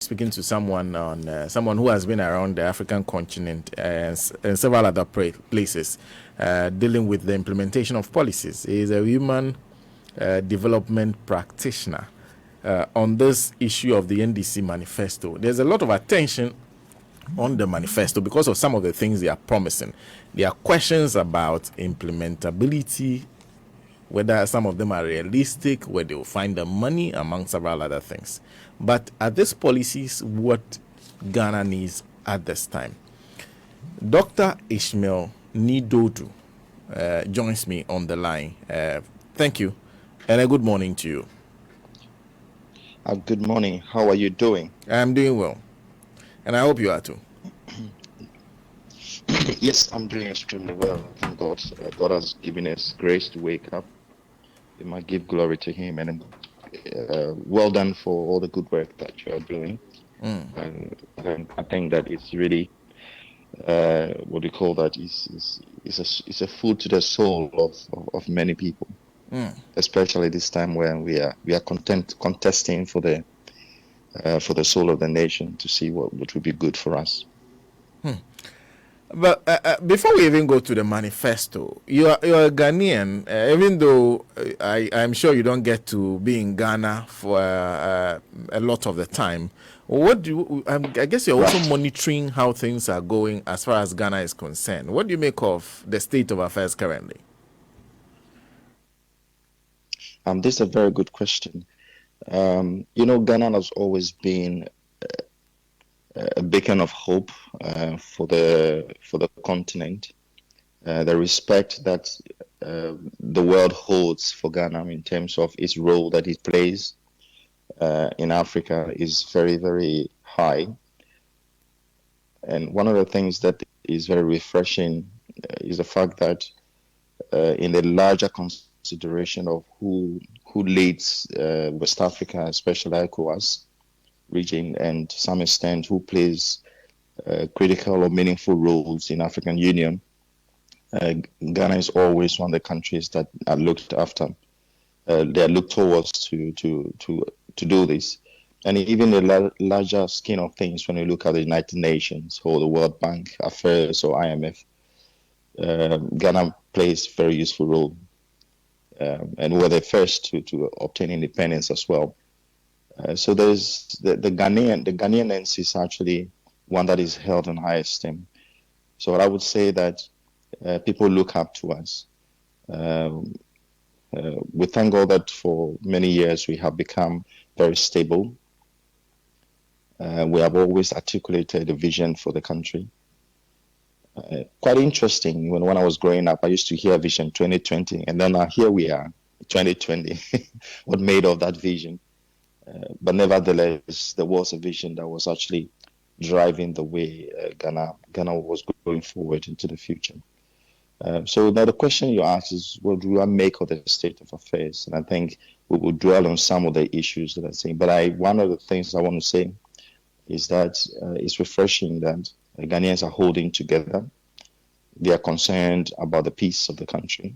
speaking to someone who has been around the African continent and several other places, dealing with the implementation of policies. He is a human development practitioner on this issue of the NDC manifesto. There's a lot of attention on the manifesto because of some of the things they are promising. There are questions about implementability, whether some of them are realistic, where they will find the money, among several other things. But are these policies what Ghana needs at this time? Dr. Ishmael Nidodu joins me on the line. Thank you, and a good morning to you. Good morning. How are you doing? I'm doing well, and I hope you are too. Yes, I'm doing extremely well. Thank God. God has given us grace to wake up. We might give glory to Him, and well done for all the good work that you are doing. And I think that it's really what we call that is a food to the soul of many people, especially this time when we are contesting for the soul of the nation to see what would be good for us. But before we even go to the manifesto, you're a Ghanaian, even though I'm sure you don't get to be in Ghana for a lot of the time. What do you, I guess you're also monitoring how things are going as far as Ghana is concerned. What do you make of the state of affairs currently? This is a very good question. Ghana has always been a beacon of hope for the continent. The respect that the world holds for Ghana in terms of its role that it plays in Africa is very, very high. And one of the things that is very refreshing is the fact that in the larger consideration of who leads West Africa, especially ECOWAS region, and to some extent who plays critical or meaningful roles in African Union, Ghana is always one of the countries that are looked after. They are looked towards to do this. And even in the larger scheme of things, when you look at the United Nations or the World Bank affairs or IMF, Ghana plays a very useful role. And we're the first to obtain independence as well. So there's the Ghanaianense is actually one that is held in high esteem. So I would say that people look up to us. We thank God that for many years we have become very stable. We have always articulated a vision for the country. Quite interesting. When I was growing up, I used to hear Vision 2020, and then here we are, 2020. What made of that vision? But nevertheless, there was a vision that was actually driving the way Ghana was going forward into the future. So now the question you ask is, what do I make of the state of affairs? And I think we will dwell on some of the issues that I'm saying. But one of the things I want to say is that it's refreshing that Ghanaians are holding together. They are concerned about the peace of the country.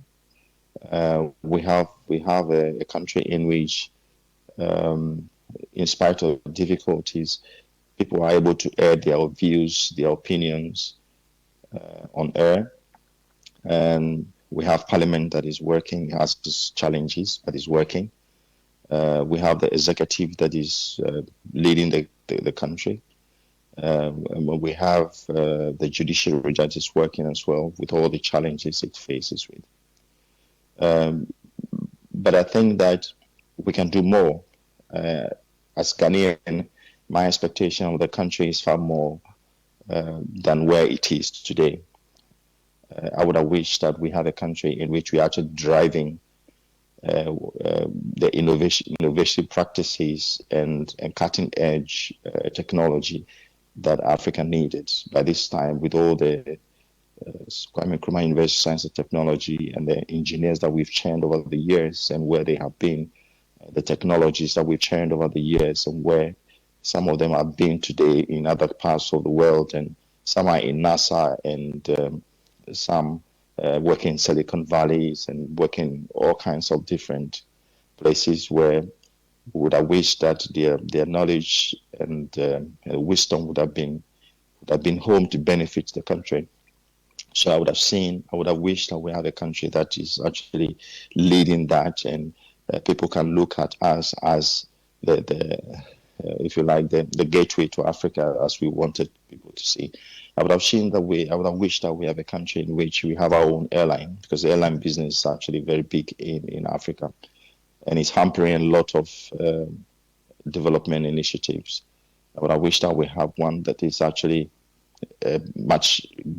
We have a country in which, in spite of difficulties, people are able to air their views, their opinions on air. And we have parliament that is working, has its challenges, but is working. We have the executive that is leading the country. We have the judiciary judges working as well with all the challenges it faces with. But I think that we can do more. As Ghanaian, my expectation of the country is far more than where it is today. I would have wished that we had a country in which we are actually driving the innovation practices and cutting edge technology that Africa needed. By this time, with all the Kwame Nkrumah University of Science and Technology and the engineers that we've trained over the years and where they have been, the technologies that we've trained over the years and where some of them have been today in other parts of the world, and some are in NASA and some working in Silicon Valleys and working all kinds of different places where would have wished that their knowledge and wisdom would have been home to benefit the country. So I would have wished that we have a country that is actually leading that, and people can look at us as the if you like, the gateway to Africa, as we wanted people to see. I would have wished that we have a country in which we have our own airline, because the airline business is actually very big in Africa, and it's hampering a lot of development initiatives. I would have wished that we have one that is actually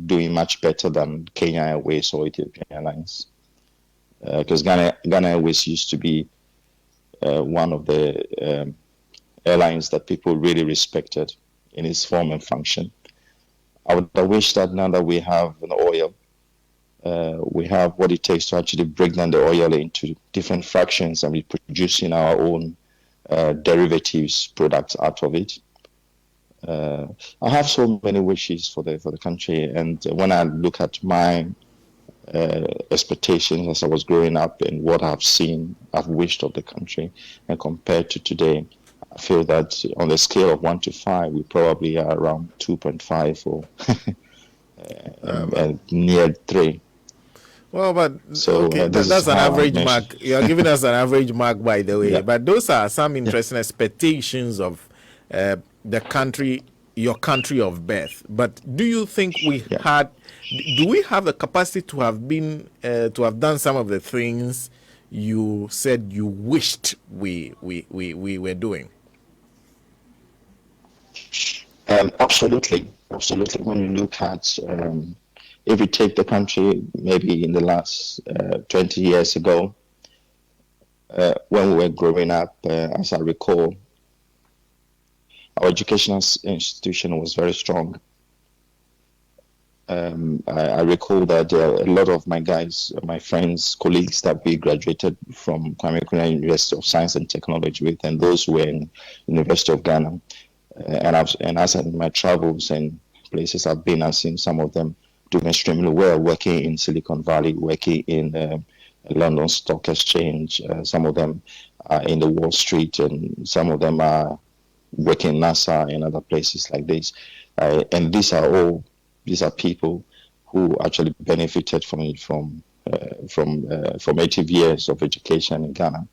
doing much better than Kenya Airways or Ethiopian Airlines, because Ghana Airways used to be one of the airlines that people really respected in its form and function. I would have wished that now that we have an oil, we have what it takes to actually break down the oil into different fractions, and we producing our own derivatives products out of it. I have so many wishes for the country, and when I look at my expectations as I was growing up and what I've seen, I've wished of the country, and compared to today, I feel that on the scale of 1 to 5, we probably are around 2.5 or and near 3. Well, but so okay, that's an average mark. You are giving us an average mark, by the way. Yeah. But those are some interesting expectations of the country, your country of birth. But do you think we do we have the capacity to have been to have done some of the things you said you wished we were doing? Absolutely. When you look at if you take the country maybe in the last 20 years ago, when we were growing up, as I recall, our educational institution was very strong. I recall that a lot of my guys, my friends, colleagues that we graduated from Kwame Nkrumah University of Science and Technology with, and those who were in University of Ghana, and as in my travels and places I've been, I've seen some of them doing extremely well, working in Silicon Valley, working in London Stock Exchange. Some of them are in the Wall Street, and some of them are working in NASA and other places like this. And these are people who actually benefited from 80 years of education in Ghana.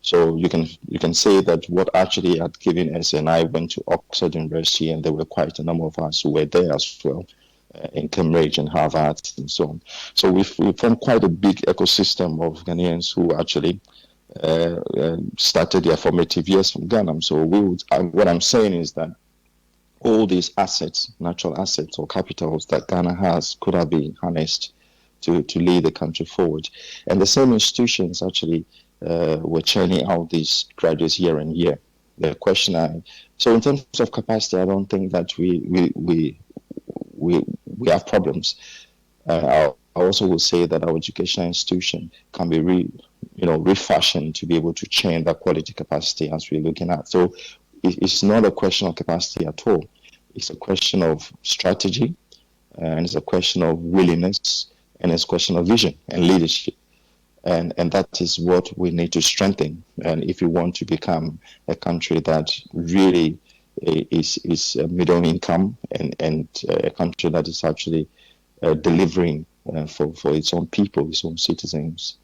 So you can say that what actually had given us, and I went to Oxford University, and there were quite a number of us who were there as well, in Cambridge and Harvard and so on. So we formed quite a big ecosystem of Ghanaians who actually started their formative years from Ghana. So what I'm saying is that all these assets, natural assets or capitals that Ghana has, could have been harnessed to lead the country forward. And the same institutions actually were churning out these graduates year and year. The question so in terms of capacity, I don't think that we have problems. I also will say that our educational institution can be refashioned to be able to change that quality capacity as we're looking at. So it's not a question of capacity at all. It's a question of strategy, and it's a question of willingness, and it's a question of vision and leadership. And that is what we need to strengthen. And if we want to become a country that really is middle income and a country that is actually delivering for its own people, its own citizens,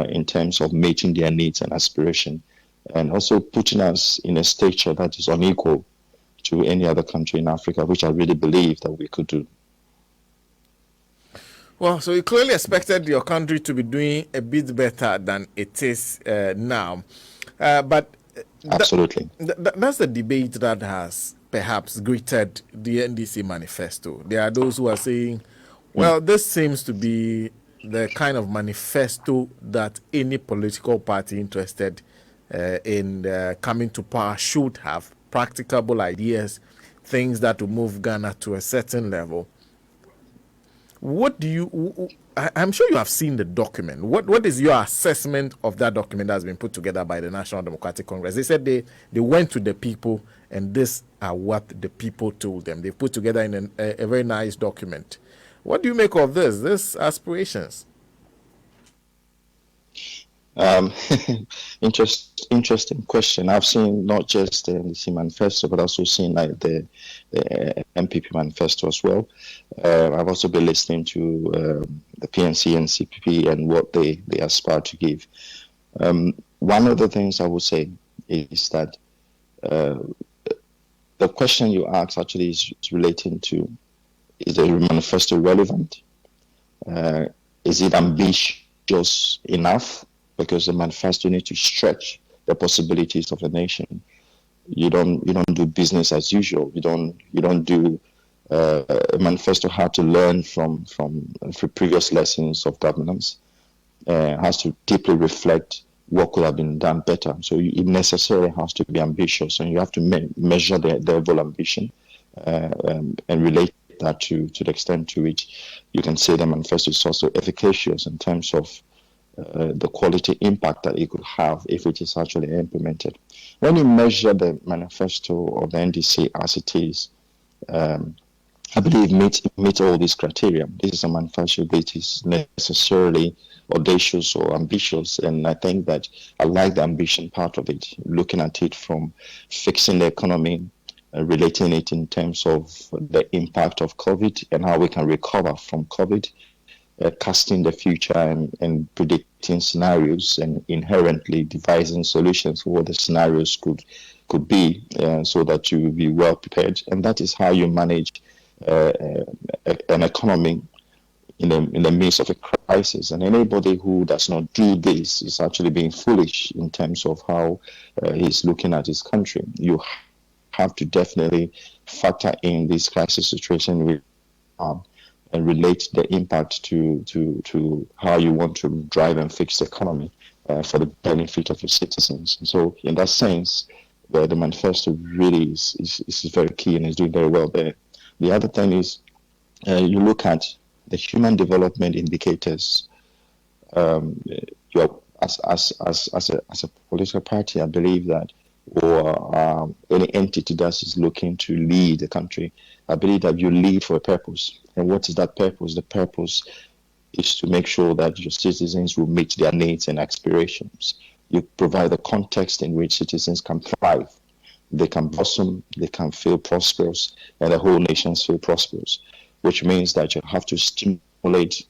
in terms of meeting their needs and aspiration, and also putting us in a stature that is unequal to any other country in Africa, which I really believe that we could do. Well, so you clearly expected your country to be doing a bit better than it is now. But absolutely, that's the debate that has perhaps greeted the NDC manifesto. There are those who are saying, well, this seems to be the kind of manifesto that any political party interested in coming to power should have. Practicable ideas, things that will move Ghana to a certain level. What do you? I'm sure you have seen the document. What is your assessment of that document that has been put together by the National Democratic Congress? They said they went to the people, and this are what the people told them. They put together in a very nice document. What do you make of this aspirations? Um, interesting question. I've seen not just the NDC manifesto, but also seen like the MPP manifesto as well. I've also been listening to the PNC and CPP and what they aspire to give. One of the things I would say is that the question you asked actually is relating to, is the manifesto relevant? Is it ambitious enough? Because the manifesto needs to stretch the possibilities of the nation. You don't do business as usual. You don't do a manifesto had to learn from previous lessons of governance. Has to deeply reflect what could have been done better. So it necessarily has to be ambitious, and you have to measure the level of ambition and relate that to the extent to which you can say the manifesto is also efficacious in terms of the quality impact that it could have if it is actually implemented. When you measure the manifesto of the NDC as it is, I believe meet all these criteria. This is a manifesto that is necessarily audacious or ambitious, and I think that I like the ambition part of it, looking at it from fixing the economy, relating it in terms of the impact of COVID and how we can recover from COVID, casting the future and predicting scenarios and inherently devising solutions for what the scenarios could be, so that you will be well prepared. And that is how you manage an economy in the midst of a crisis. And anybody who does not do this is actually being foolish in terms of how he's looking at his country. You have to definitely factor in this crisis situation with and relate the impact to how you want to drive and fix the economy for the benefit of your citizens. And so in that sense, the manifesto really is very key and is doing very well there. The other thing is you look at the human development indicators. As a political party, I believe that, or any entity that is looking to lead the country, I believe that you lead for a purpose. And what is that purpose? The purpose is to make sure that your citizens will meet their needs and aspirations. You provide a context in which citizens can thrive. They can blossom, they can feel prosperous, and the whole nation feel prosperous, which means that you have to stimulate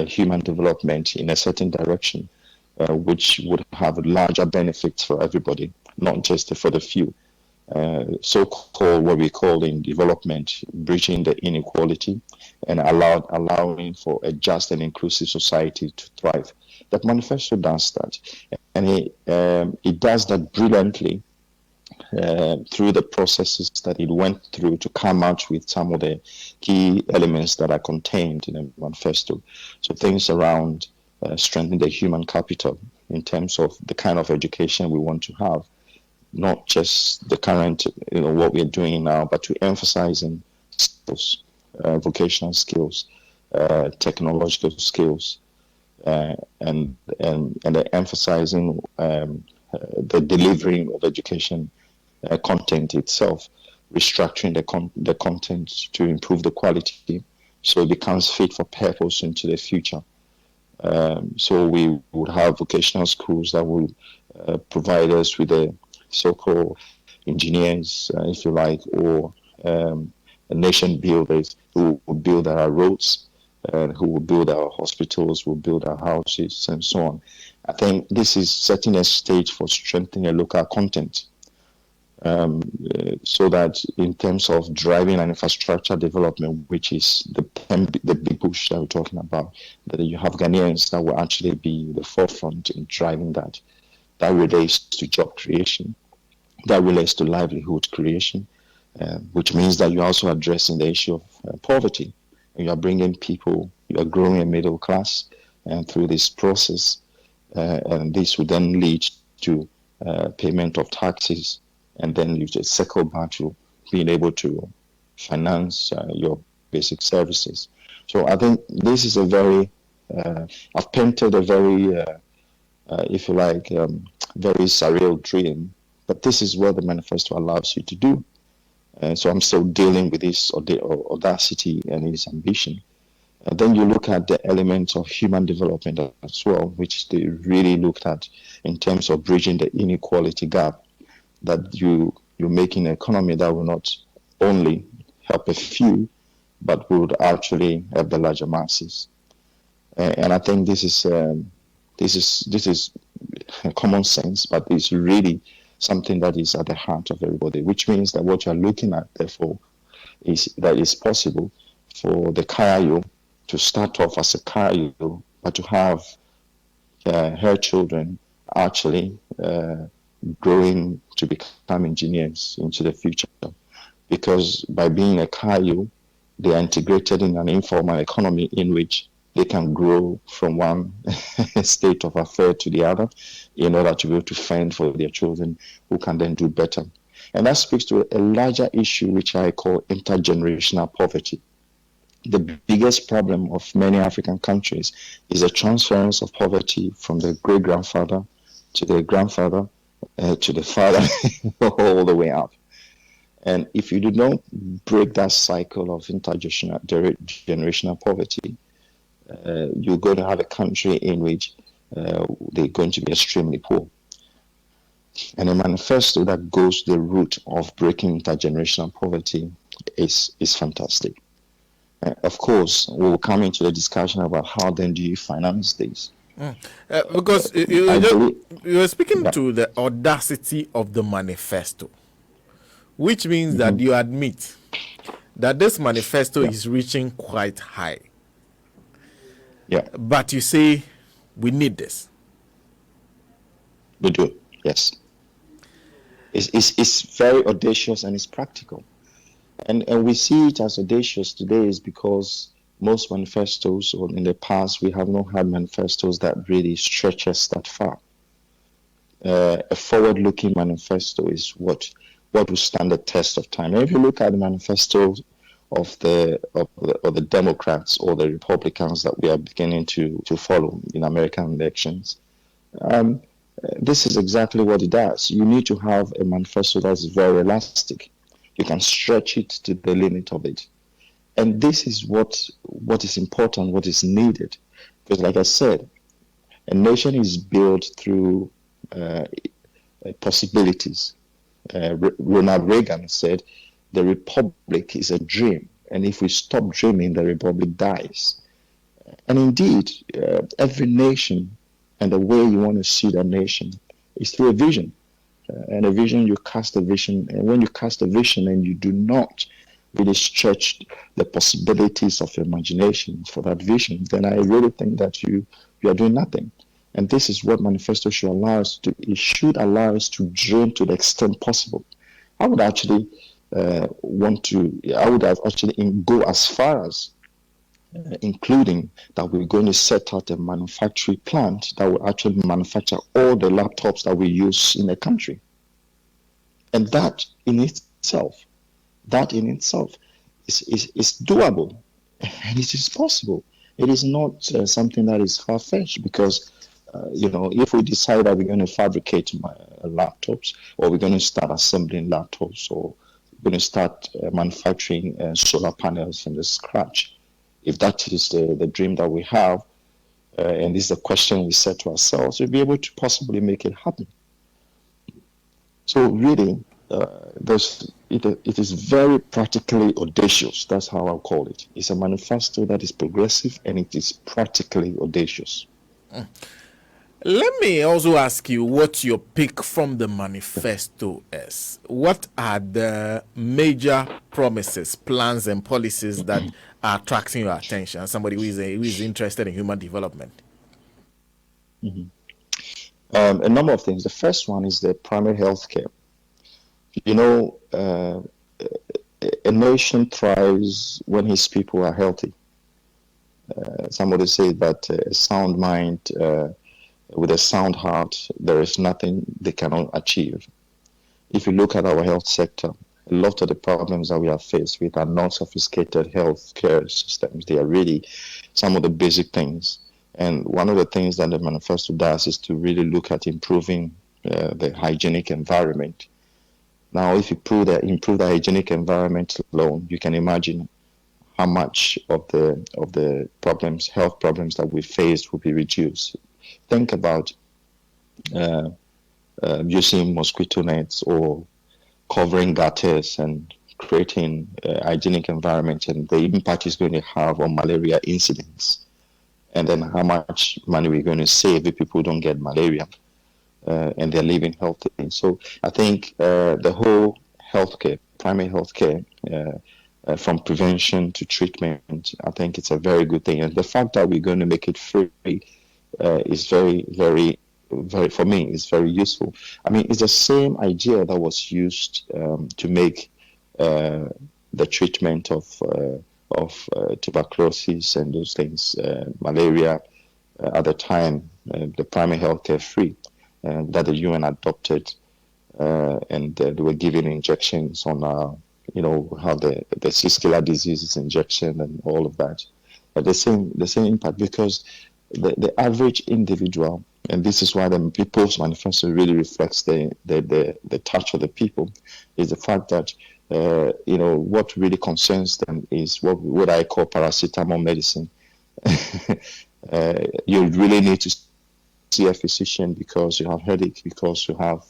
human development in a certain direction, which would have larger benefits for everybody, not just for the few. So-called what we call in development, bridging the inequality and allowing for a just and inclusive society to thrive. That manifesto does that, and it does that brilliantly through the processes that it went through to come out with some of the key elements that are contained in the manifesto. So things around strengthening the human capital in terms of the kind of education we want to have, not just the current, what we're doing now, but to emphasizing skills, vocational skills, technological skills, and emphasizing the delivering of education content itself, restructuring the content to improve the quality so it becomes fit for purpose into the future. So we would have vocational schools that will provide us with the so-called engineers, if you like, or nation builders who will build our roads, who will build our hospitals, will build our houses, and so on. I think this is setting a stage for strengthening a local content, so that in terms of driving an infrastructure development, which is the big push that we're talking about, that you have Ghanaians that will actually be the forefront in driving that. That relates to job creation, that relates to livelihood creation, which means that you're also addressing the issue of poverty. You are bringing people, you are growing a middle class, and through this process, and this will then lead to payment of taxes, and then you just circle back to being able to finance your basic services. So I think this is a very, I've painted a very, if you like, very surreal dream, but this is what the manifesto allows you to do. So I'm still dealing with this audacity and this ambition. Then you look at the elements of human development as well, which they really looked at in terms of bridging the inequality gap, that you're making an economy that will not only help a few, but would actually help the larger masses. And I think this is common sense, but it's really something that is at the heart of everybody, which means that what you're looking at, therefore, is that it's possible for the Kayayo to start off as a Kayayo, but to have her children actually growing to become engineers into the future. Because by being a Kayayo, they are integrated in an informal economy in which they can grow from one state of affair to the other in order to be able to fend for their children who can then do better. And that speaks to a larger issue which I call intergenerational poverty. The biggest problem of many African countries is a transference of poverty from the great-grandfather to the grandfather to the father all the way up. And if you do not break that cycle of intergenerational poverty, you're going to have a country in which they're going to be extremely poor. And a manifesto that goes the route of breaking intergenerational poverty is fantastic. Of course, we'll come into the discussion about how then do you finance this. Because you were speaking to the audacity of the manifesto, which means that you admit that this manifesto is reaching quite high. Yeah. But you say we need this. We do, yes. It's very audacious and it's practical. And we see it as audacious today is because most manifestos, or in the past, we have not had manifestos that really stretch us that far. A forward-looking manifesto is what will stand the test of time. And if you look at the manifestos of the Democrats or the Republicans that we are beginning to follow in American elections, this is exactly what it does. You need to have a manifesto that's very elastic. You can stretch it to the limit of it. And this is what is important, what is needed. Because like I said, a nation is built through possibilities. Ronald Reagan said, the republic is a dream. And if we stop dreaming, the republic dies. And indeed, every nation and the way you want to see that nation is through a vision. And a vision, you cast a vision. And when you cast a vision and you do not really stretch the possibilities of your imagination for that vision, then I really think that you are doing nothing. And this is what manifesto should allow us to do. It should allow us to dream to the extent possible. I would actually go as far as including that we're going to set out a manufacturing plant that will actually manufacture all the laptops that we use in the country. And that in itself is doable, and it is possible. It is not something that is far-fetched because, if we decide that we're going to fabricate laptops, or we're going to start assembling laptops, or we're going to start manufacturing solar panels from the scratch, if that is the dream that we have, and this is the question we set to ourselves, we'll be able to possibly make it happen. So really, it is very practically audacious. That's how I'll call it. It's a manifesto that is progressive and it is practically audacious. Let me also ask you what your pick from the manifesto is. What are the major promises, plans, and policies that are attracting your attention as somebody who is interested in human development? Mm-hmm. A number of things. The first one is the primary health care. A nation thrives when his people are healthy. Somebody said that a sound mind with a sound heart, there is nothing they cannot achieve. If you look at our health sector, a lot of the problems that we are faced with are not sophisticated health care systems. They are really some of the basic things. And one of the things that the manifesto does is to really look at improving the hygienic environment. Now, if you improve the hygienic environment alone, you can imagine how much of the problems, health problems that we faced will be reduced. Think about using mosquito nets or covering gutters and creating a hygienic environment, and the impact it's going to have on malaria incidents, and then how much money we're going to save if people don't get malaria and they're living healthy. So I think the whole healthcare, primary healthcare, from prevention to treatment, I think it's a very good thing. And the fact that we're going to make it free is very, very, very, for me, is very useful. I mean, it's the same idea that was used to make the treatment of tuberculosis and those things, malaria, at the time, the primary healthcare free, that the UN adopted, and they were giving injections on, how the skin diseases injection and all of that. The same impact, because the average individual, and this is why the People's Manifesto really reflects the touch of the people, is the fact that what really concerns them is what I call paracetamol medicine. You really need to see a physician because you have headache, because you have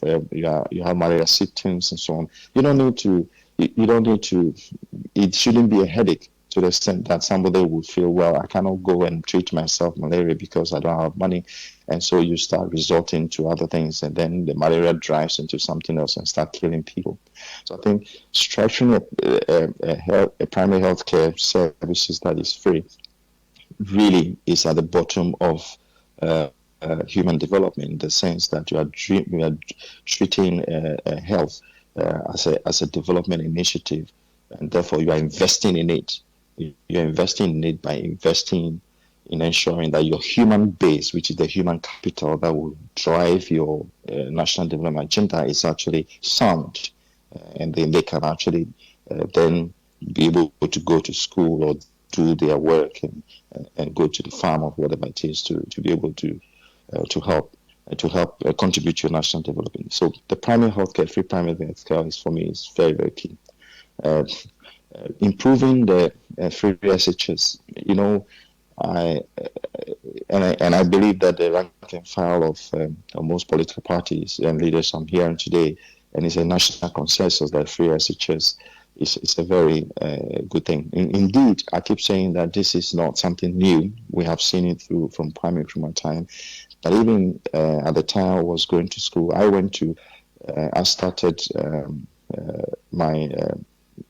malaria symptoms and so on. You don't need to. It shouldn't be a headache to the extent that somebody would feel, well, I cannot go and treat myself malaria because I don't have money, and so you start resorting to other things, and then the malaria drives into something else and start killing people. So I think structuring a primary health care services that is free really is at the bottom of human development, in the sense that you are treating health as a development initiative, and therefore you are investing in it. You're investing in it by investing in ensuring that your human base, which is the human capital that will drive your national development agenda, is actually sound, and then they can actually then be able to go to school or do their work and go to the farm or whatever it is to be able to help contribute to your national development. So the primary healthcare, free primary healthcare, is for me is very, very key. Improving the free SHS, I believe that the rank and file of most political parties and leaders I'm hearing today, and it's a national consensus that free SHS is a very good thing. Indeed, I keep saying that this is not something new. We have seen it from my time. But even at the time I was going to school, I started my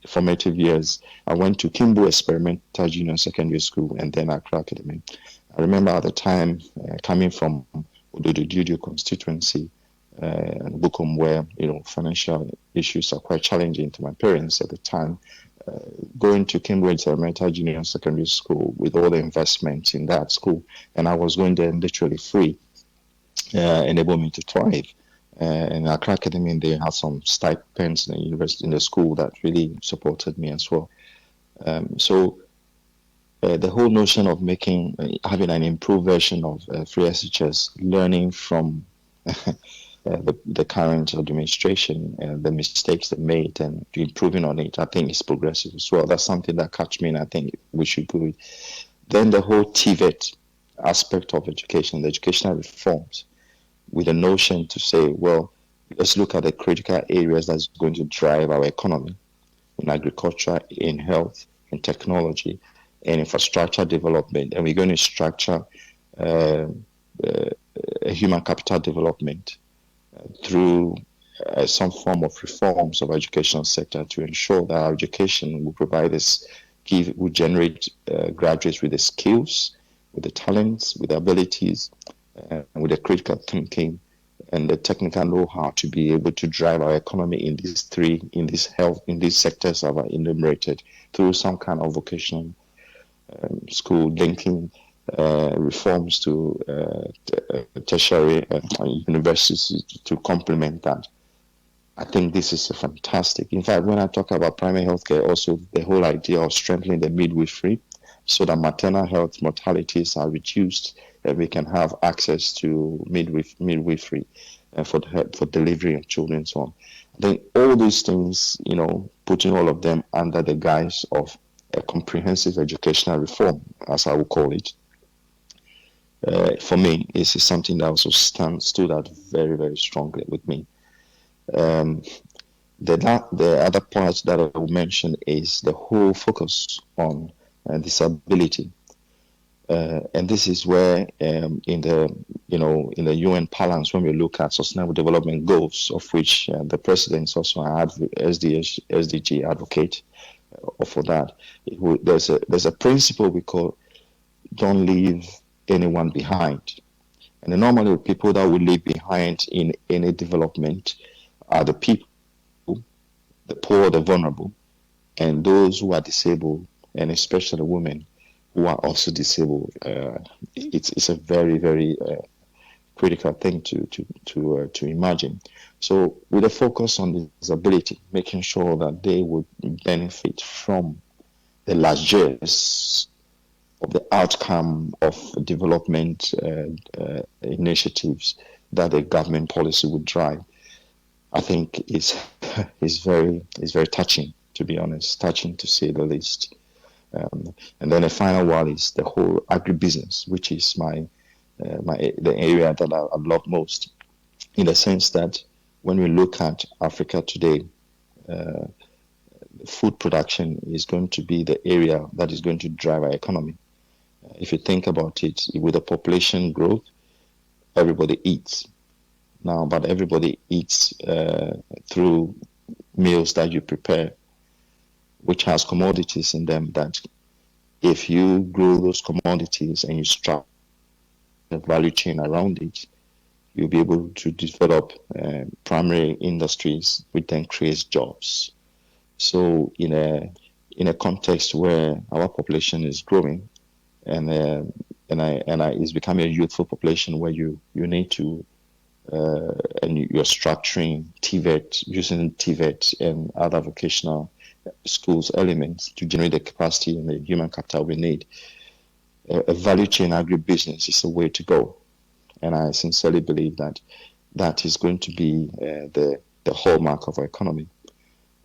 formative years. I went to Kimbo Experimental Junior Secondary School and then Accra Academy. I remember at the time coming from Ododo constituency, and Bukom, where financial issues are quite challenging to my parents at the time. Going to Cambridge Experimental Junior Secondary School with all the investments in that school, and I was going there literally free, enabled me to thrive. In Accra Academy, they had some stipends in the university, in the school, that really supported me as well. So the whole notion of having an improved version of free SHS, learning from the current administration, the mistakes they made, and improving on it, I think is progressive as well. That's something that catch me, and I think we should do it. Then the whole TVET aspect of education, the educational reforms, with a notion to say, well, let's look at the critical areas that's going to drive our economy in agriculture, in health, in technology, and infrastructure development. And we're going to structure a human capital development through some form of reforms of educational sector to ensure that our education will provide us, will generate graduates with the skills, with the talents, with the abilities, and with the critical thinking and the technical know-how to be able to drive our economy in these sectors that are enumerated, through some kind of vocational school, linking reforms to tertiary universities to complement that. I think this is fantastic. In fact, when I talk about primary healthcare, also the whole idea of strengthening the midwifery so that maternal health mortalities are reduced, and we can have access to midwifery for delivery of children and so on. I think all these things, putting all of them under the guise of a comprehensive educational reform, as I would call it, for me, is something that also stood out very, very strongly with me. The other part that I will mention is the whole focus on disability. And this is where in the UN balance, when we look at sustainable development goals, of which the president is also an SDG advocate for that, there's a principle we call don't leave anyone behind. And normally people that we leave behind in any development are the people, the poor, the vulnerable, and those who are disabled, and especially women who are also disabled. It's a very, very critical thing to imagine. So with a focus on disability, making sure that they would benefit from the largesse of the outcome of development initiatives that the government policy would drive, I think is very touching, to be honest, touching to say the least. And then the final one is the whole agribusiness, which is the area that I love most, in the sense that when we look at Africa today, food production is going to be the area that is going to drive our economy. If you think about it, with the population growth, everybody eats now, but everybody eats through meals that you prepare, which has commodities in them that if you grow those commodities and you structure the value chain around it, you'll be able to develop primary industries, which then creates jobs. So in a context where our population is growing and it's becoming a youthful population where you need to and you're structuring TVET, using TVET and other vocational schools elements to generate the capacity and the human capital we need. A value chain agribusiness is a way to go, and I sincerely believe that is going to be the hallmark of our economy.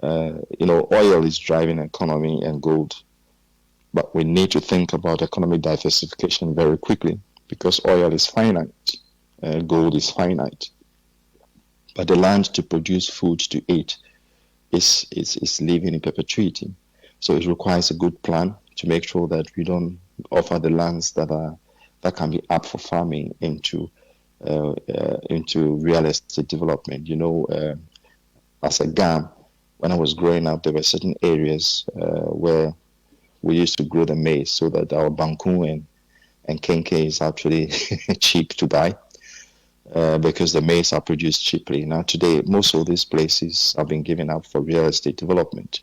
Oil is driving the economy and gold, but we need to think about economic diversification very quickly, because oil is finite, gold is finite, but the land to produce food to eat is living in perpetuity. So it requires a good plan to make sure that we don't offer the lands that can be up for farming into real estate development. As a GAM, when I was growing up, there were certain areas where we used to grow the maize so that our banku and kenke is actually cheap to buy. Because the maize are produced cheaply. Now today, most of these places have been given up for real estate development,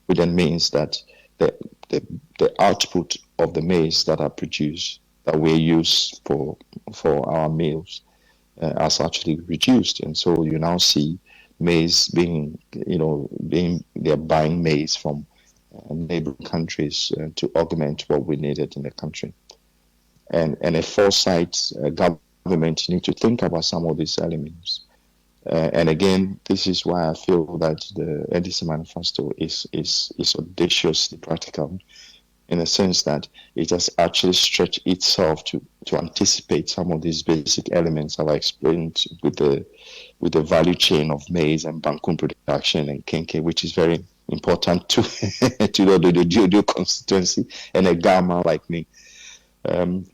which then means that the output of the maize that are produced, that we use for our meals, has actually reduced. And so you now see maize they're buying maize from neighboring countries to augment what we needed in the country. And a foresight government need to think about some of these elements. And again, this is why I feel that the NDC manifesto is audaciously practical, in the sense that it has actually stretched itself to anticipate some of these basic elements that I explained with the value chain of maize and banku production and kenke, which is very important to the Jodo constituency and a Gama like me.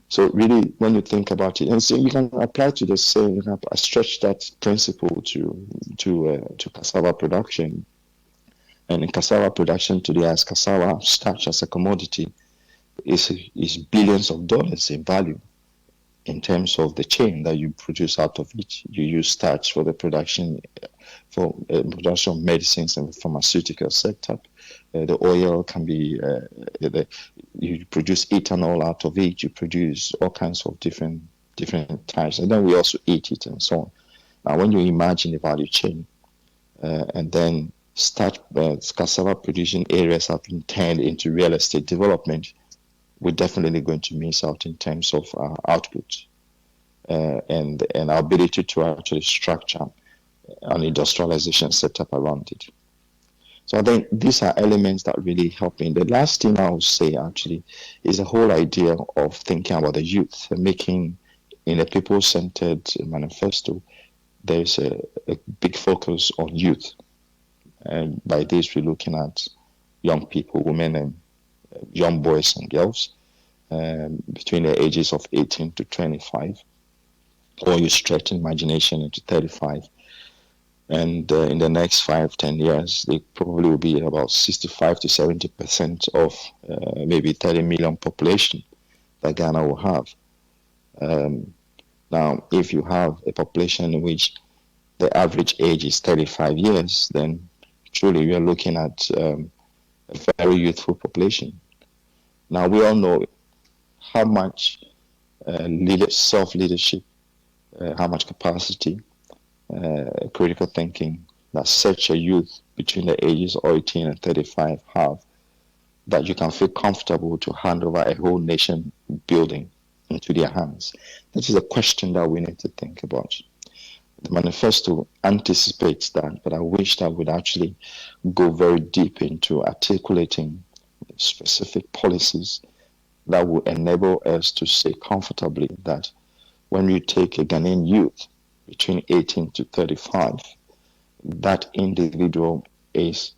So really, when you think about it, and so you can apply to the same, you can stretch that principle to cassava production. And in cassava production today, as cassava starch as a commodity is billions of dollars in value in terms of the chain that you produce out of it. You use starch for the production of medicines and the pharmaceutical sector. The oil can be, you produce ethanol out of it. You produce all kinds of different types, and then we also eat it and so on. Now, when you imagine the value chain, and then cassava producing areas have been turned into real estate development, we're definitely going to miss out in terms of output and our ability to actually structure an industrialization setup around it. So I think these are elements that really help me. The last thing I would say actually is the whole idea of thinking about the youth and making in a people-centered manifesto, there's a big focus on youth. And by this, we're looking at young people, women and young boys and girls between the ages of 18 to 25, or you stretch imagination into 35. And in the next 5-10 years, they probably will be about 65 to 70% of maybe 30 million population that Ghana will have. Now, if you have a population in which the average age is 35 years, then truly we are looking at a very youthful population. Now, we all know how much self-leadership, how much capacity, critical thinking that such a youth between the ages of 18 and 35 have, that you can feel comfortable to hand over a whole nation building into their hands. That is a question that we need to think about. The manifesto anticipates that, but I wish that we'd actually go very deep into articulating specific policies that will enable us to say comfortably that when you take a Ghanaian youth between 18 to 35, that individual is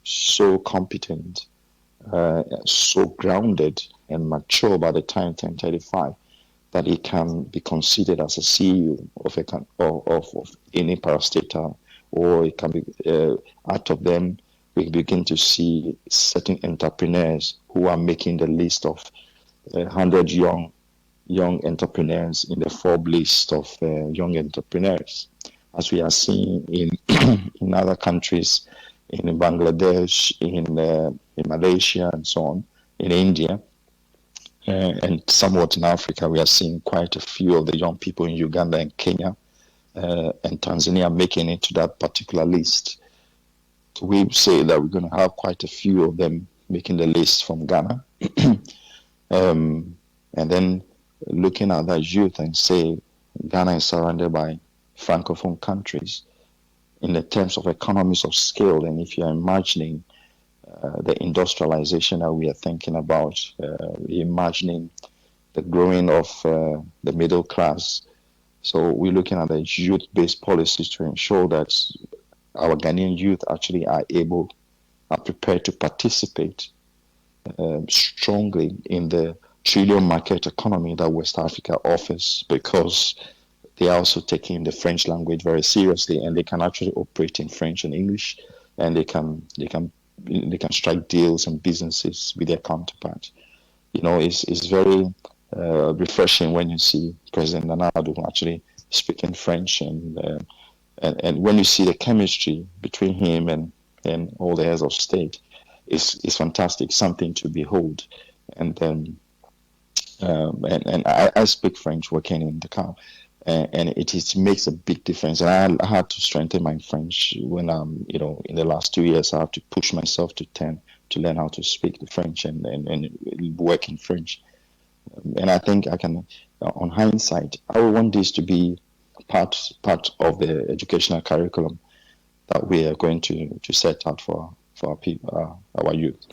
so competent, so grounded and mature by the time 35 that he can be considered as a CEO of any parastatal, or it can be out of them we begin to see certain entrepreneurs who are making the list of 100 young entrepreneurs in the Forbes list of young entrepreneurs, as we are seeing in other countries, in Bangladesh, in Malaysia, and so on, in India, and somewhat in Africa. We are seeing quite a few of the young people in Uganda and Kenya and Tanzania making it to that particular list. So we say that we're going to have quite a few of them making the list from Ghana. And then looking at that youth and say Ghana is surrounded by francophone countries in the terms of economies of scale. And if you're imagining the industrialization that we are thinking about, imagining the growing of the middle class. So we're looking at the youth-based policies to ensure that our Ghanaian youth actually are prepared to participate strongly in the trillion market economy that West Africa offers, because they are also taking the French language very seriously, and they can actually operate in French and English, and they can strike deals and businesses with their counterparts. You know, it's very refreshing when you see President Nana Addo actually speaking French, and when you see the chemistry between him and all the heads of state, it's fantastic, something to behold. And I speak French working in Dakar, and it makes a big difference. And I had to strengthen my French when in the last 2 years I have to push myself to learn how to speak the French and work in French. And I think I can, on hindsight, I would want this to be part of the educational curriculum that we are going to set out for our people, our youth.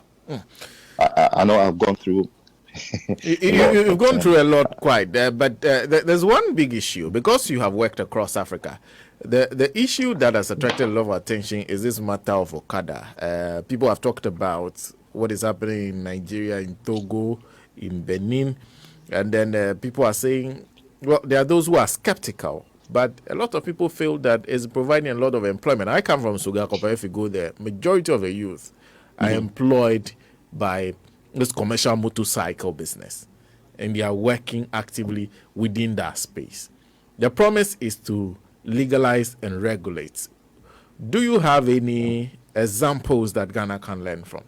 I know I've gone through. You've gone through a lot, quite, but there's one big issue, because you have worked across Africa. The issue that has attracted a lot of attention is this matter of Okada. People have talked about what is happening in Nigeria, in Togo, in Benin, and then people are saying, well, there are those who are skeptical, but a lot of people feel that it's providing a lot of employment. I come from Sugakopa. If you go there, majority of the youth are employed by this commercial motorcycle business, and they are working actively within that space. The promise is to legalize and regulate. Do you have any examples that Ghana can learn from?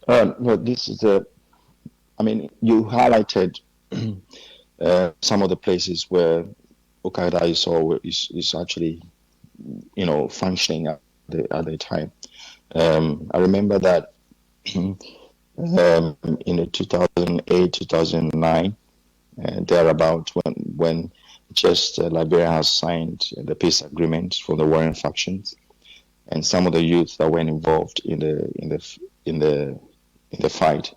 No, this is you highlighted some of the places where Okada is actually, functioning at the time. I remember that in the 2008, 2009, thereabout, when just Liberia has signed the peace agreement for the warring factions, and some of the youth that were involved in the fight.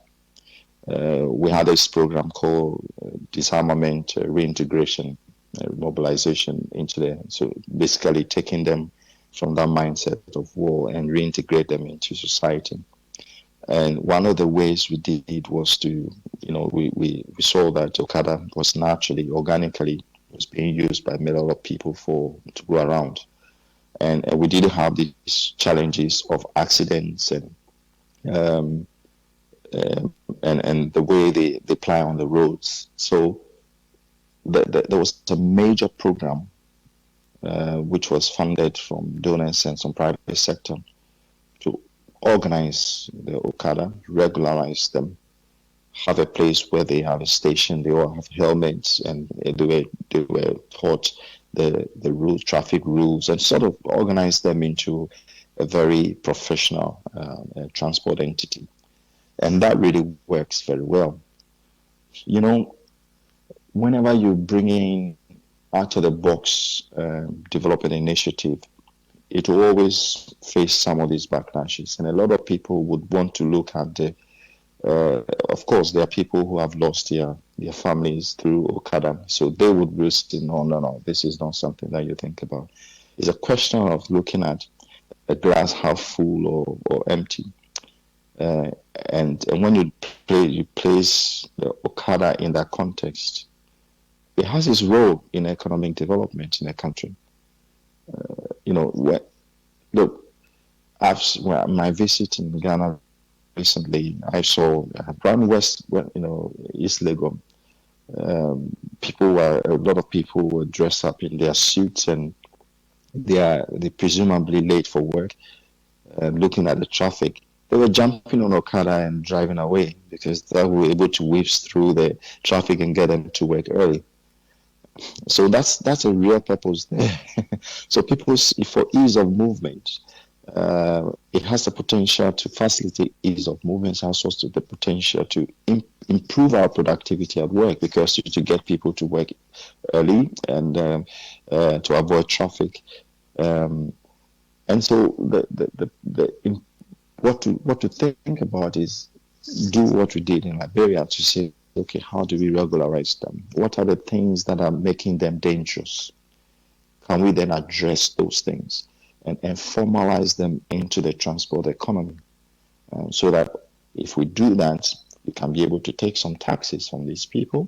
We had this program called disarmament, reintegration, mobilization into so basically taking them from that mindset of war and reintegrate them into society. And one of the ways we did it was to, we saw that Okada was naturally, organically, was being used by a lot of people to go around. And we did have these challenges of accidents and the way they ply on the roads. So there was a major program which was funded from donors and some private sector to organize the Okada, regularize them, have a place where they have a station, they all have helmets, and they were taught the traffic rules, and sort of organize them into a very professional transport entity. And that really works very well. Whenever you bring in out of the box development initiative, it will always face some of these backlashes. And a lot of people would want to look at of course, there are people who have lost their families through Okada. So they would risk, no, this is not something that you think about. It's a question of looking at a glass half full or empty. And when you place the Okada in that context, it has its role in economic development in a country. My visit in Ghana recently, I saw around East Legon. A lot of people were dressed up in their suits, and they presumably late for work, looking at the traffic. They were jumping on Okada and driving away because they were able to whiz through the traffic and get them to work early. So that's a real purpose there. So for ease of movement, it has the potential to facilitate ease of movement. It has also the potential to improve our productivity at work, because to get people to work early and to avoid traffic. And so what to think about is do what we did in Liberia to say, okay, how do we regularize them? What are the things that are making them dangerous? Can we then address those things and formalize them into the transport economy, so that if we do that, we can be able to take some taxes from these people,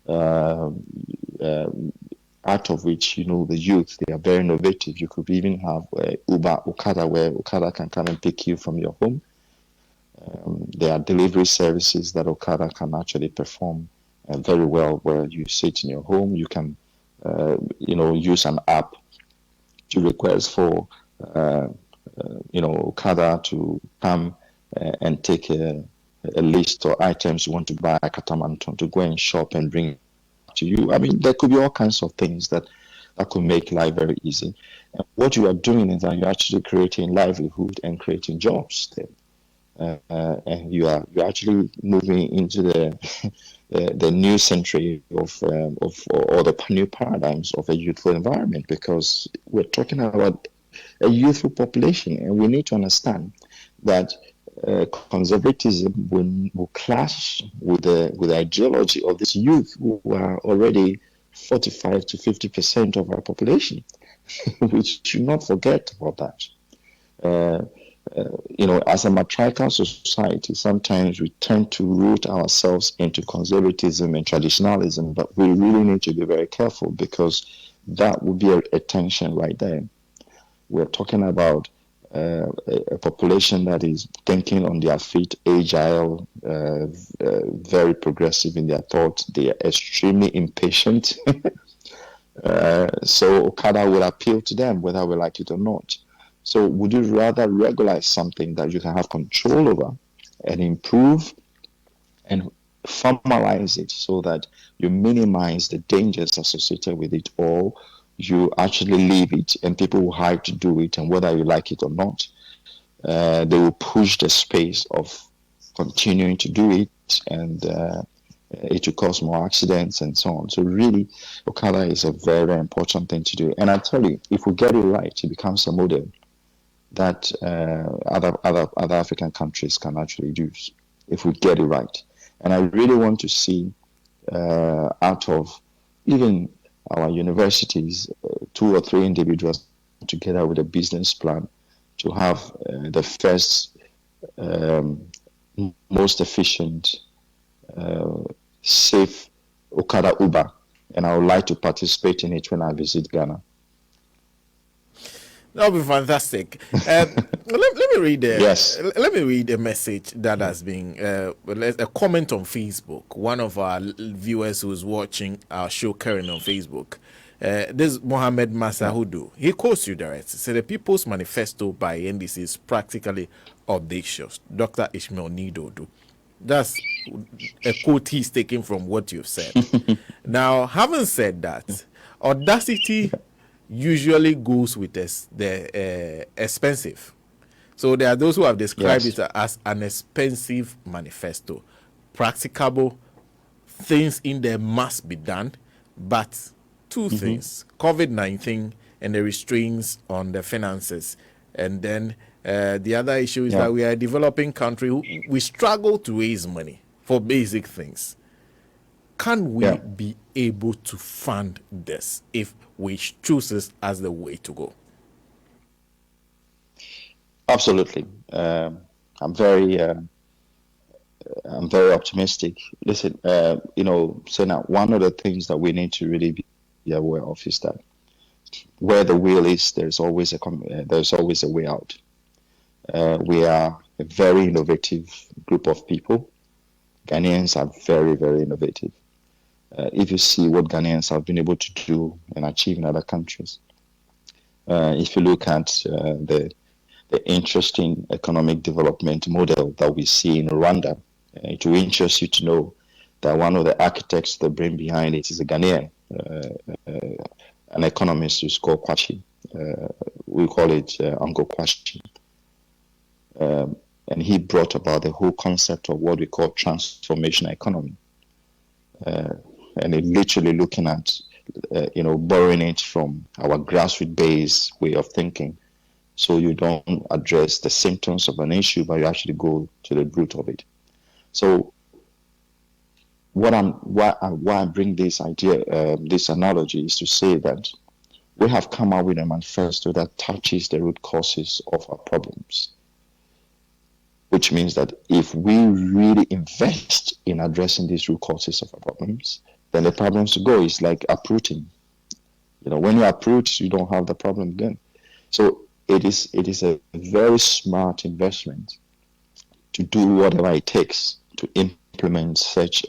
out of which, the youth, they are very innovative. You could even have Uber Okada, where Okada can come and pick you from your home. There are delivery services that Okada can actually perform very well, where you sit in your home, you can use an app to request for Okada to come and take a list of items you want to buy at Katamanton, to go and shop and bring it to you. I mean, there could be all kinds of things that could make life very easy. And what you are doing is that you're actually creating livelihood and creating jobs there. And you're actually moving into the new century of or the new paradigms of a youthful environment, because we're talking about a youthful population, and we need to understand that conservatism will clash with the ideology of this youth, who are already 45 to 50% of our population. We should not forget about that. As a matriarchal society, sometimes we tend to root ourselves into conservatism and traditionalism, but we really need to be very careful, because that would be a tension right there. We're talking about a population that is thinking on their feet, agile, very progressive in their thoughts. They are extremely impatient. So Okada will appeal to them, whether we like it or not. So would you rather regularize something that you can have control over and improve and formalize it so that you minimize the dangers associated with it, or you actually leave it and people will hire to do it, and whether you like it or not, they will push the space of continuing to do it, and it will cause more accidents and so on. So really, Okada is a very, very important thing to do. And I tell you, if we get it right, it becomes a model. that other African countries can actually do if we get it right. And I really want to see out of even our universities, 2 or 3 individuals together with a business plan to have the first, most efficient, safe Okada Uber. And I would like to participate in it when I visit Ghana. That'll be fantastic. Let me read Yes. let me read a message that has been a comment on Facebook. One of our viewers who's watching our show currently on Facebook. This Mohammed Masahudu. He quotes you direct. Say the People's Manifesto by NDC is practically audacious. Dr. Ishmael Nidodo. That's a quote he's taken from what you've said. Now, having said that, audacity usually goes with the expensive. So there are those who have described it as an expensive manifesto. Practicable things in there must be done, but two things: COVID-19 and the restraints on the finances, and then the other issue is that we are a developing country. We struggle to raise money for basic things. Can we be able to fund this if we choose this as the way to go? Absolutely. I'm very optimistic. Listen, so now one of the things that we need to really be aware of is that where the will is, there's always a way out. We are a very innovative group of people. Ghanaians are very, very innovative. If you see what Ghanaians have been able to do and achieve in other countries, if you look at the interesting economic development model that we see in Rwanda, it will interest you to know that one of the architects, the brain behind it, is a Ghanaian, an economist who's called Kwashi. We call it Uncle Kwashi. And he brought about the whole concept of what we call transformational economy. And it literally looking at, borrowing it from our grassroots base way of thinking. So you don't address the symptoms of an issue, but you actually go to the root of it. So why I bring this idea, this analogy, is to say that we have come out with a manifesto that touches the root causes of our problems. Which means that if we really invest in addressing these root causes of our problems, then the problems to go is like uprooting. When you uproot, you don't have the problem again. So it is a very smart investment to do whatever it takes to implement such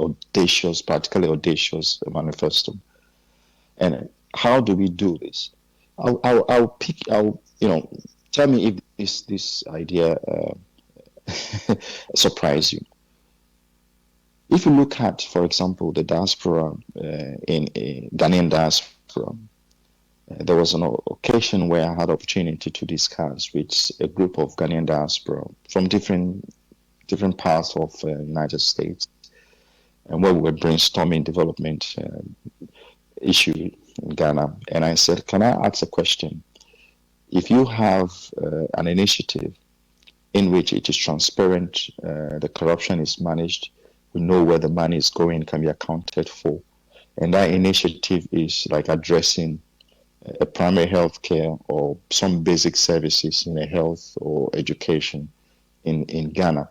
particularly audacious manifesto. And how do we do this? Tell me if this idea surprise you. If you look at, for example, the diaspora in Ghanaian diaspora, there was an occasion where I had opportunity to discuss with a group of Ghanaian diaspora from different parts of the United States, and where we were brainstorming development issue in Ghana. And I said, can I ask a question? If you have an initiative in which it is transparent, the corruption is managed, we know where the money is going, can be accounted for, and that initiative is like addressing a primary health care or some basic services in a health or education in Ghana,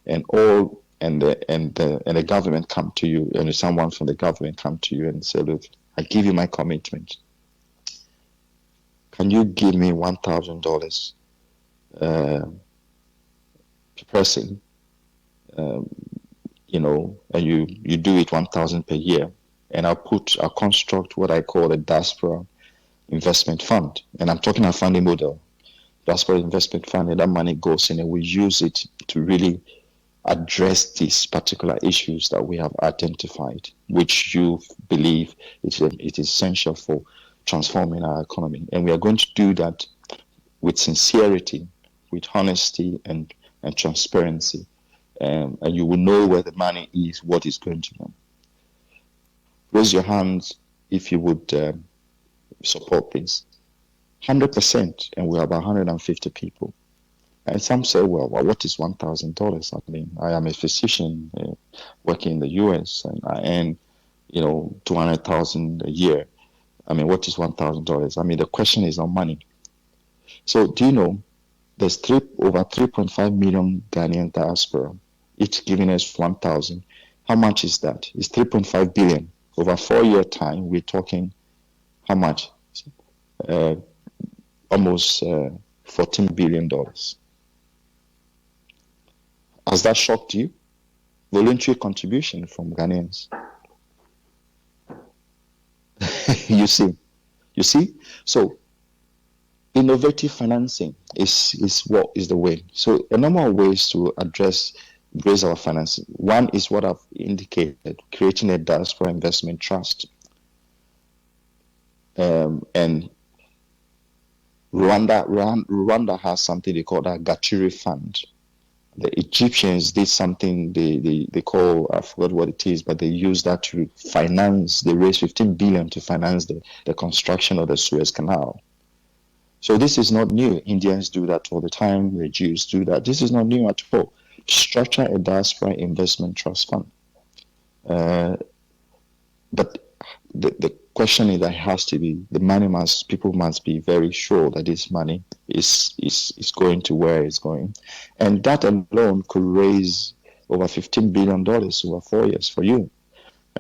and the government come to you, and someone from the government come to you and say, look, I give you my commitment. Can you give me $1,000 per person? And you do it 1,000 per year, and I'll construct what I call a diaspora investment fund. And I'm talking a funding model, diaspora investment fund, and that money goes in and we use it to really address these particular issues that we have identified, which you believe it is essential for transforming our economy. And we are going to do that with sincerity, with honesty and transparency. And you will know where the money is, what is going to go. Raise your hands if you would support this. 100%, and we're about 150 people. And some say, well, what is $1,000? I mean, I am a physician working in the US, and I earn, 200,000 a year. I mean, what is $1,000? I mean, the question is not money. So do you know there's over 3.5 million Ghanaian diaspora, each giving us 1,000. How much is that? It's 3.5 billion. Over a 4-year time, we're talking how much? Almost $14 billion. Has that shocked you? Voluntary contribution from Ghanaians. You see? So innovative financing is what is the way. So a number of ways to raise our financing. One is what I've indicated, creating a diaspora investment trust. And Rwanda has something they call that Gaturi Fund. The Egyptians did something they call, I forgot what it is, but they used that to finance, they raised 15 billion to finance the construction of the Suez Canal. So this is not new. Indians do that all the time. The Jews do that. This is not new at all. Structure a diaspora investment trust fund. But the question is that it has to be, people must be very sure that this money is going to where it's going. And that alone could raise over $15 billion over 4 years for you.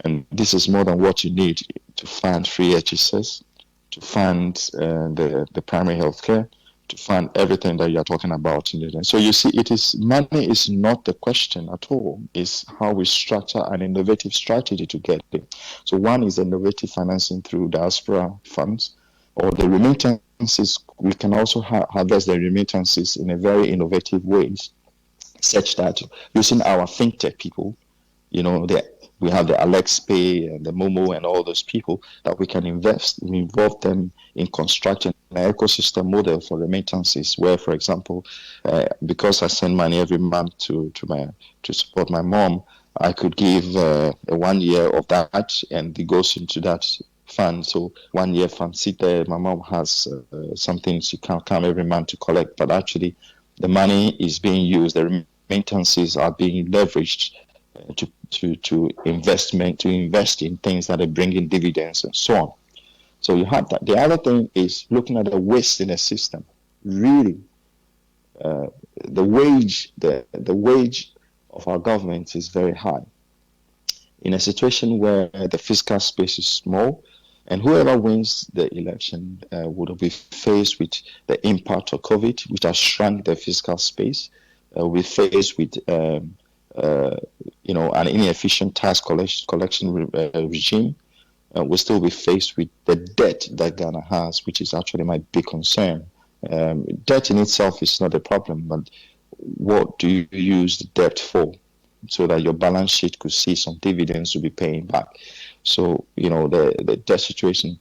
And this is more than what you need to fund free HSS, to fund the primary health care, to fund everything that you're talking about. So you see, money is not the question at all. It's how we structure an innovative strategy to get there. So one is innovative financing through diaspora funds, or the remittances. We can also harvest the remittances in a very innovative ways, such that using our fintech people, we have the AlexPay and the Momo and all those people that we can involve them in constructing an ecosystem model for remittances, where, for example, because I send money every month to support my mom, I could give a 1 year of that, and it goes into that fund. So 1 year fund sit there. My mom has something she can't come every month to collect, but actually the money is being used. The remittances are being leveraged to invest in things that are bringing dividends and so on. So you have that. The other thing is looking at the waste in the system. Really, the wage of our government is very high. In a situation where the fiscal space is small, and whoever wins the election would be faced with the impact of COVID, which has shrunk the fiscal space. We're faced with an inefficient tax collection regime. We'll still be faced with the debt that Ghana has, which is actually my big concern. Debt in itself is not a problem, but what do you use the debt for, so that your balance sheet could see some dividends to be paying back? So the debt situation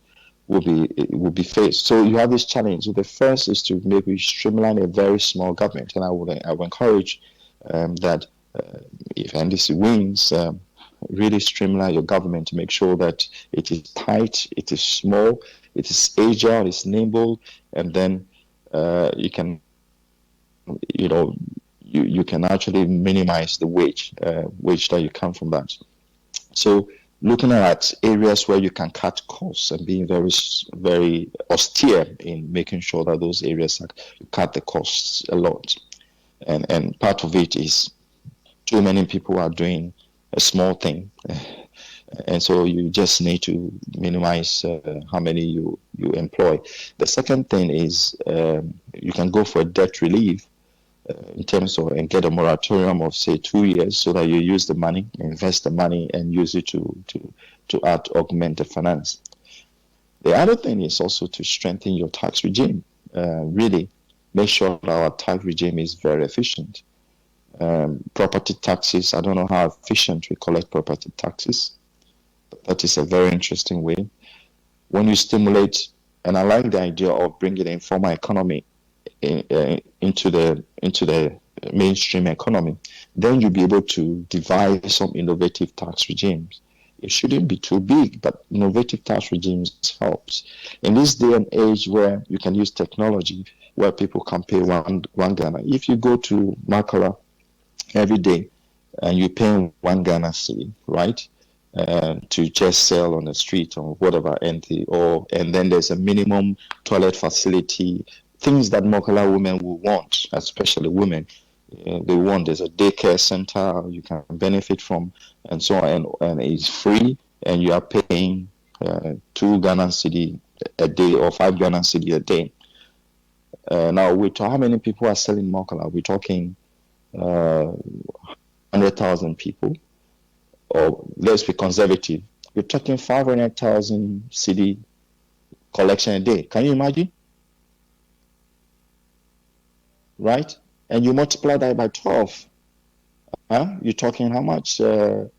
will be faced. So you have this challenge. So the first is to maybe streamline a very small government, and I would encourage that if NDC wins, really streamline your government to make sure that it is tight, it is small, it is agile, it's nimble, and then you can actually minimize the wage that you come from that. So looking at areas where you can cut costs and being very, very austere in making sure that those areas you cut the costs a lot. And part of it is too many people are doing a small thing. And so you just need to minimize how many you employ. The second thing is you can go for a debt relief in terms of, and get a moratorium of say 2 years, so that you use the money, invest the money, and use it to augment the finance. The other thing is also to strengthen your tax regime. Really make sure that our tax regime is very efficient. Property taxes, I don't know how efficient we collect property taxes. That is a very interesting way. When you stimulate, and I like the idea of bringing the informal economy into the mainstream economy, then you'll be able to devise some innovative tax regimes. It shouldn't be too big, but innovative tax regimes helps. In this day and age where you can use technology, where people can pay one Ghana. If you go to Makala every day and you pay one Ghana cedi, right? To just sell on the street or whatever, and then there's a minimum toilet facility, things that Mokala women will want, especially women. They want. There's a daycare center you can benefit from, and so on, and it's free, and you are paying 2 Ghana cedi a day or 5 Ghana cedi a day. Now, how many people are selling Mokala? We're talking 100,000 people, or let's be conservative. We're talking 500,000 cedi collection a day. Can you imagine? Right? And you multiply that by 12. You're talking how much? Almost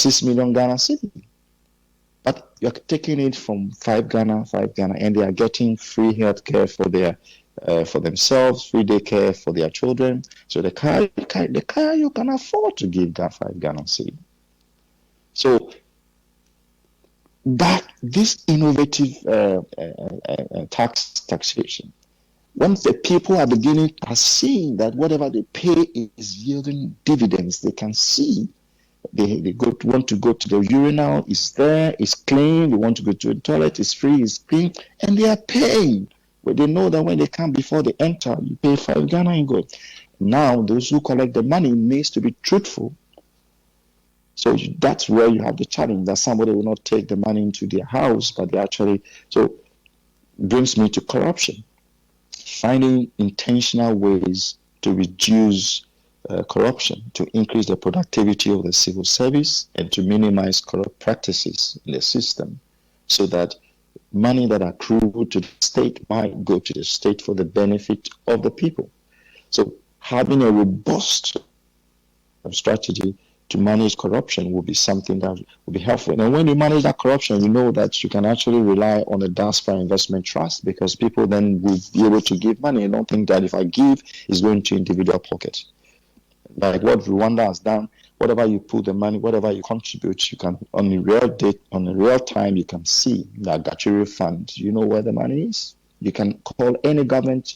6 million Ghana cedi. But you're taking it from 5 Ghana, and they are getting free healthcare for themselves, free daycare for their children. So the car you can afford to give that 5 Ghana cedi. So this innovative taxation, once the people are seeing that whatever they pay is yielding dividends, they can see. They want to go to the urinal, it's there, it's clean. They want to go to the toilet, it's free, it's clean, and they are paying. But they know that when they come before they enter, you pay 5 Ghana and go. Now, those who collect the money needs to be truthful. So that's where you have the challenge, that somebody will not take the money into their house, but they actually. So brings me to corruption. Finding intentional ways to reduce corruption, to increase the productivity of the civil service, and to minimize corrupt practices in the system, so that money that accrued to the state might go to the state for the benefit of the people. So having a robust strategy to manage corruption will be something that will be helpful. And when you manage that corruption, you know that you can actually rely on the diaspora investment trust, because people then will be able to give money. I don't think that if I give, it's going to individual pockets. Like what Rwanda has done, whatever you put the money, whatever you contribute, you can on the real time, you can see that Gachuri Fund. You know where the money is. You can call any government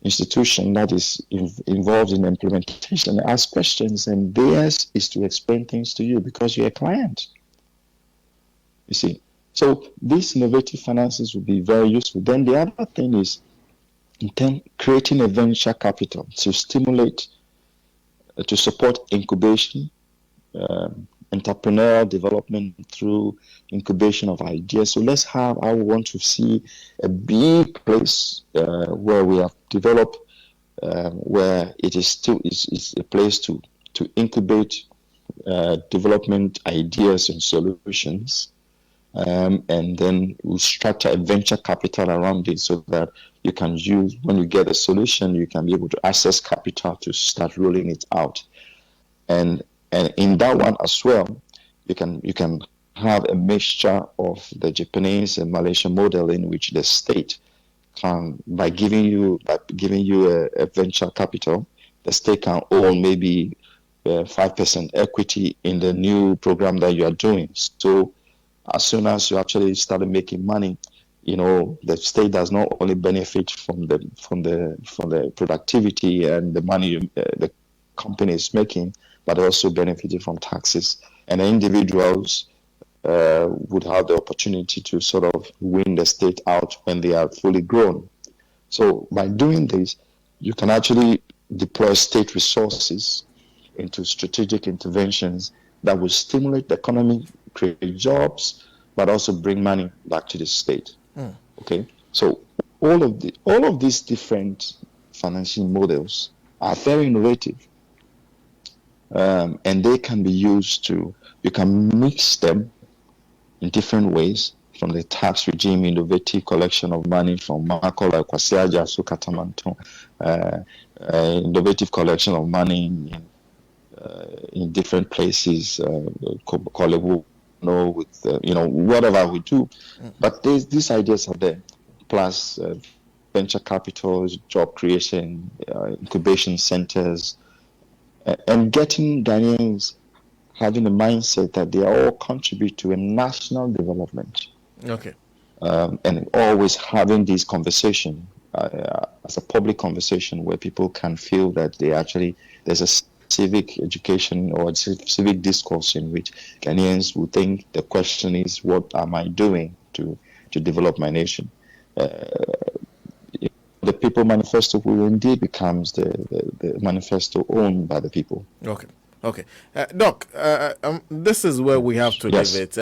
institution that is involved in implementation and ask questions, and theirs is to explain things to you because you're a client. You see, so these innovative finances will be very useful. Then the other thing is creating a venture capital to stimulate. To support incubation, entrepreneurial development through incubation of ideas. So I want to see a big place where we have developed, where it is still is a place to incubate development ideas and solutions. And then we structure a venture capital around it, so that you can use, when you get a solution, you can be able to access capital to start rolling it out. And in that one as well, you can have a mixture of the Japanese and Malaysian model, in which the state can, by giving you a venture capital, the state can own maybe 5% equity in the new program that you are doing. So as soon as you actually started making money, the state does not only benefit from the productivity and the money the company is making, but also benefited from taxes. And the individuals would have the opportunity to sort of win the state out when they are fully grown. So by doing this, you can actually deploy state resources into strategic interventions that will stimulate the economy, create jobs, but also bring money back to the state. Okay, so all of these different financing models are very innovative, and they can be used you can mix them in different ways, from the tax regime, innovative collection of money from Makola, Kwasiaja, Sukatamanto, innovative collection of money in different places, with whatever we do, but these ideas are there, plus venture capitals, job creation, incubation centers, and getting Ghanaians having the mindset that they all contribute to a national development. Okay. And always having this conversation as a public conversation where people can feel that there's a civic education or civic discourse in which Ghanaians will think the question is, what am I doing to develop my nation? The People Manifesto will indeed becomes the manifesto owned by the people. Okay. Okay. Doc, this is where we have to Yes. leave it.